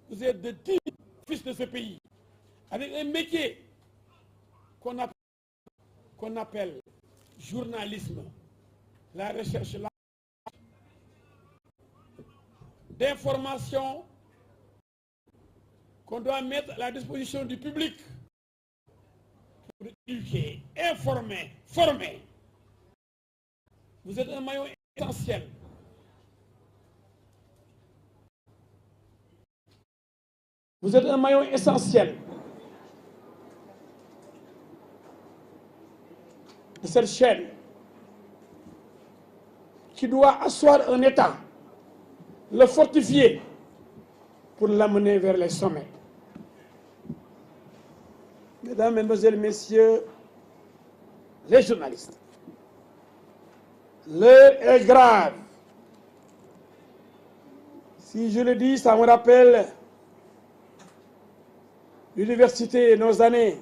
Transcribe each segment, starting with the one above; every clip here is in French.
Vous êtes de dignes fils de ce pays, avec un métier qu'on appelle journalisme, la recherche d'informations qu'on doit mettre à la disposition du public pour éduquer, informer, former. Vous êtes un maillon essentiel. Vous êtes un maillon essentiel de cette chaîne qui doit asseoir un État, le fortifier pour l'amener vers les sommets. Mesdames, Mesdemoiselles, Messieurs, les journalistes, l'heure est grave. Si je le dis, ça me rappelle l'université et nos années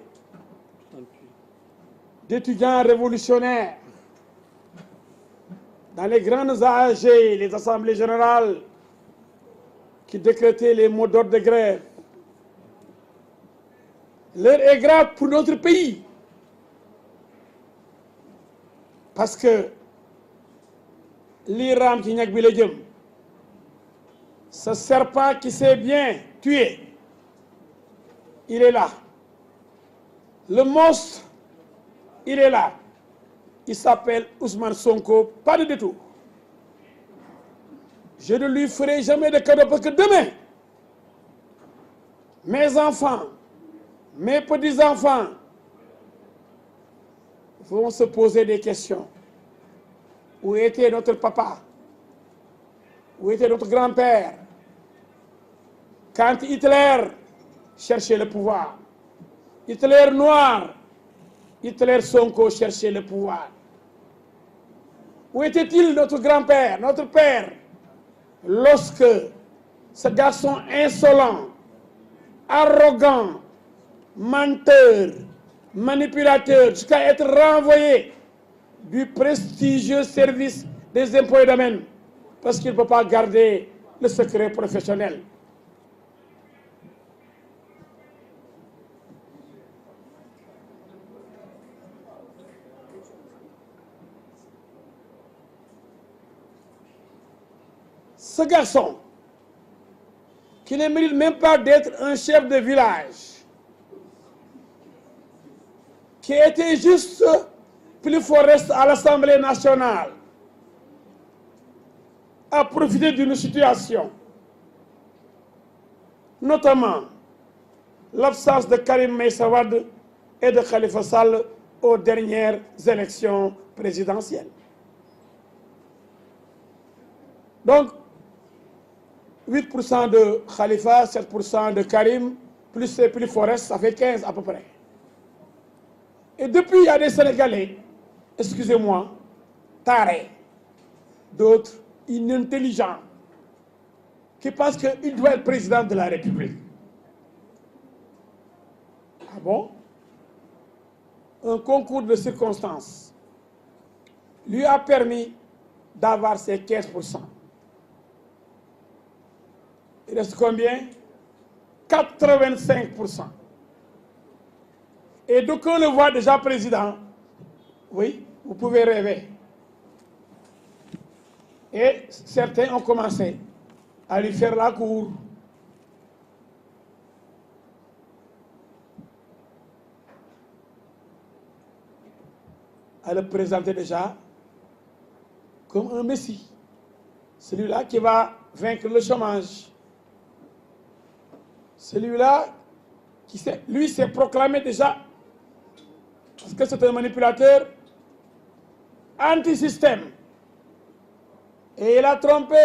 d'étudiants révolutionnaires dans les grandes AG, les assemblées générales qui décrétaient les mots d'ordre de grève. L'heure est grave pour notre pays parce que l'Iran qui ñak bi la jëm, ce serpent qui s'est bien tué, il est là. Le monstre, il est là. Il s'appelle Ousmane Sonko, pas de détour. Je ne lui ferai jamais de cadeau parce que demain, mes enfants, mes petits-enfants vont se poser des questions. Où était notre papa? Où était notre grand-père quand Hitler cherchait le pouvoir? Hitler noir, Hitler Sonko cherchait le pouvoir. Où était-il notre grand-père, notre père, lorsque ce garçon insolent, arrogant, menteur, manipulateur, jusqu'à être renvoyé du prestigieux service des impôts et domaines, parce qu'il ne peut pas garder le secret professionnel. Ce garçon, qui ne mérite même pas d'être un chef de village, qui était juste plus forest à l'Assemblée nationale, a profité d'une situation, notamment l'absence de Karim Meïssa Wade et de Khalifa Sall aux dernières élections présidentielles. Donc, 8% de Khalifa, 7% de Karim, plus Forest, ça fait 15 à peu près. Et depuis, il y a des Sénégalais, excusez-moi, tarés, d'autres inintelligents, qui pensent qu'il doit être président de la République. Ah bon? Un concours de circonstances lui a permis d'avoir ses 15%. Il reste combien? 85%. Et donc on le voit déjà président. Oui, vous pouvez rêver. Et certains ont commencé à lui faire la cour. À le présenter déjà comme un messie. Celui-là qui va vaincre le chômage. Celui-là qui s'est proclamé déjà, parce que c'est un manipulateur anti-système. Et il a trompé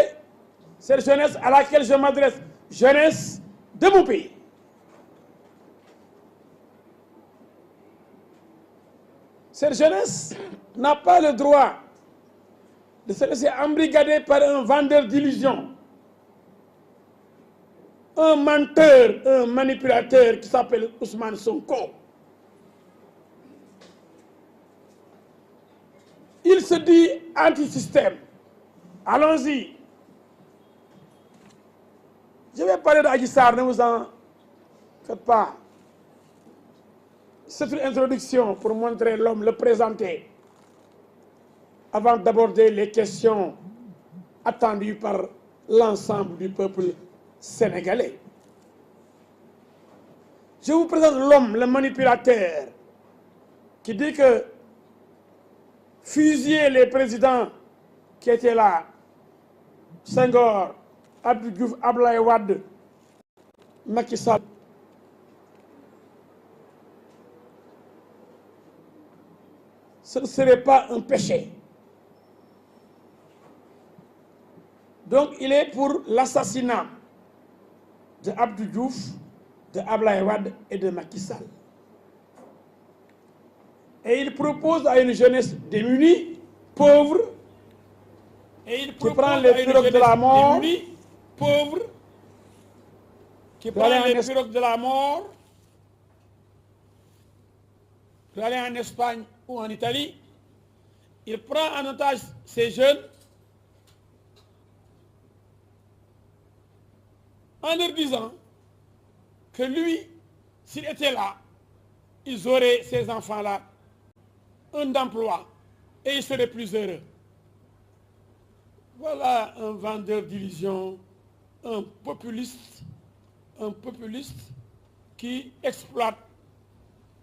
cette jeunesse à laquelle je m'adresse, jeunesse de mon pays. Cette jeunesse n'a pas le droit de se laisser embrigader par un vendeur d'illusions, un menteur, un manipulateur qui s'appelle Ousmane Sonko. Il se dit anti-système. Allons-y. Je vais parler d'Adji Sarr, ne vous en faites pas. C'est une introduction pour montrer l'homme, le présenter, avant d'aborder les questions attendues par l'ensemble du peuple sénégalais. Je vous présente l'homme, le manipulateur, qui dit que fusiller les présidents qui étaient là, Senghor, Abdou Diouf, Abdoulaye Wade, Macky Sall, ce ne serait pas un péché. Donc il est pour l'assassinat de Abdou Diouf, de Abdoulaye Wade et de Macky Sall. Et il propose à une jeunesse démunie, pauvre, qui prend les pirogues de la mort, pauvre, qui prend les pirogues de la mort, pour aller en Espagne ou en Italie. Il prend en otage ces jeunes en leur disant que lui, s'il était là, ils auraient, ces enfants-là, un emploi et ils seraient plus heureux. Voilà un vendeur d'illusions, un populiste qui exploite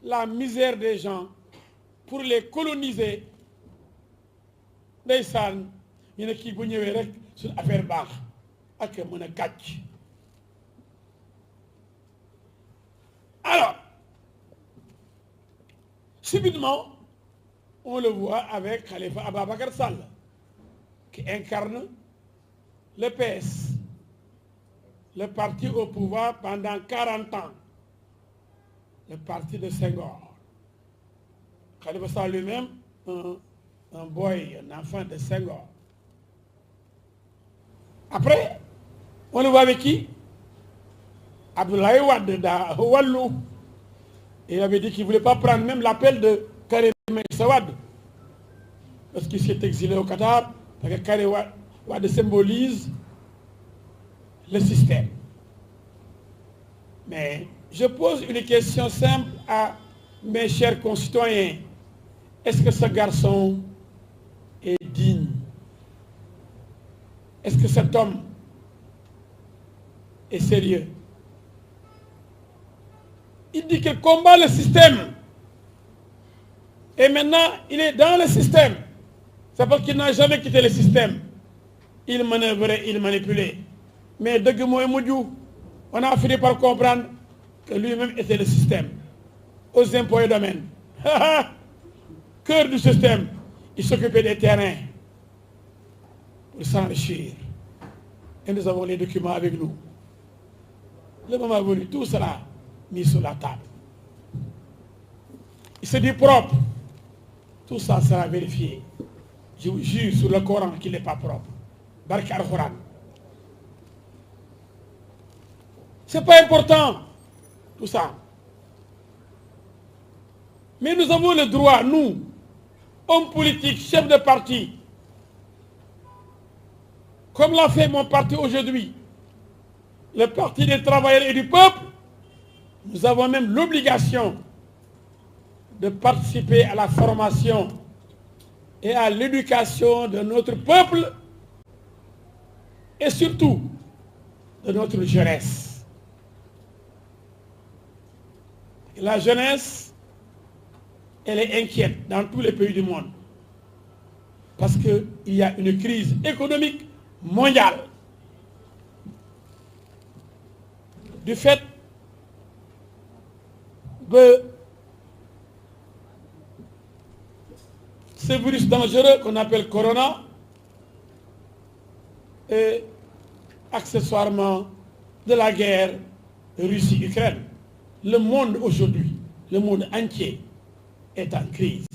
la misère des gens pour les coloniser. Ndeysaan ñu ne kii bu ñëwee rek suñu affaire baax ak mën a kàcc. Alors, subitement, on le voit avec Khalifa Ababacar Sall, qui incarne le PS, le parti au pouvoir pendant 40 ans, le parti de Senghor. Khalifa Sall lui-même, un boy, un enfant de Senghor. Après, on le voit avec qui? Abdoulaye Wade da Wallou. Il avait dit qu'il ne voulait pas prendre même l'appel de Karim Meïssa Wade, parce qu'il s'est exilé au Qatar, parce que Karim Wade symbolise le système. Mais je pose une question simple à mes chers concitoyens. Est-ce que ce garçon est digne? Est-ce que cet homme est sérieux? Il dit qu'il combat le système. Et maintenant, il est dans le système. C'est parce qu'il n'a jamais quitté le système. Il manœuvrait, il manipulait. Mais de on a fini par comprendre que lui-même était le système. Aux impôts et domaines. Cœur du système. Il s'occupait des terrains pour s'enrichir. Et nous avons les documents avec nous. Le moment venu, tout sera mis sur la table. Il se dit propre. Tout ça sera vérifié. Je vous jure sur le Coran qu'il n'est pas propre. Barka al-Quran. C'est pas important, tout ça. Mais nous avons le droit, nous, hommes politiques, chefs de parti, comme l'a fait mon parti aujourd'hui, le Parti des travailleurs et du peuple, nous avons même l'obligation de participer à la formation et à l'éducation de notre peuple et surtout de notre jeunesse. La jeunesse, elle est inquiète dans tous les pays du monde parce qu'il y a une crise économique mondiale du fait de ce virus dangereux qu'on appelle Corona et accessoirement de la guerre Russie-Ukraine. Le monde aujourd'hui, le monde entier est en crise.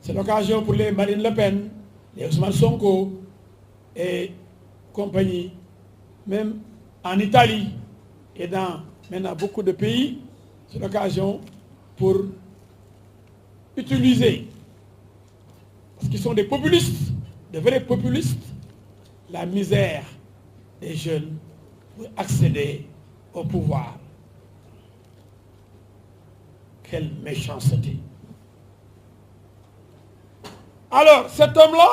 C'est l'occasion pour les Marine Le Pen, les Ousmane Sonko et compagnie, même en Italie et dans maintenant beaucoup de pays, c'est l'occasion pour utiliser, parce qu'ils sont des populistes, de vrais populistes, la misère des jeunes pour accéder au pouvoir. Quelle méchanceté. Alors, cet homme-là,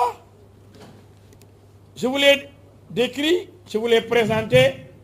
je vous l'ai décrit, je vous l'ai présenté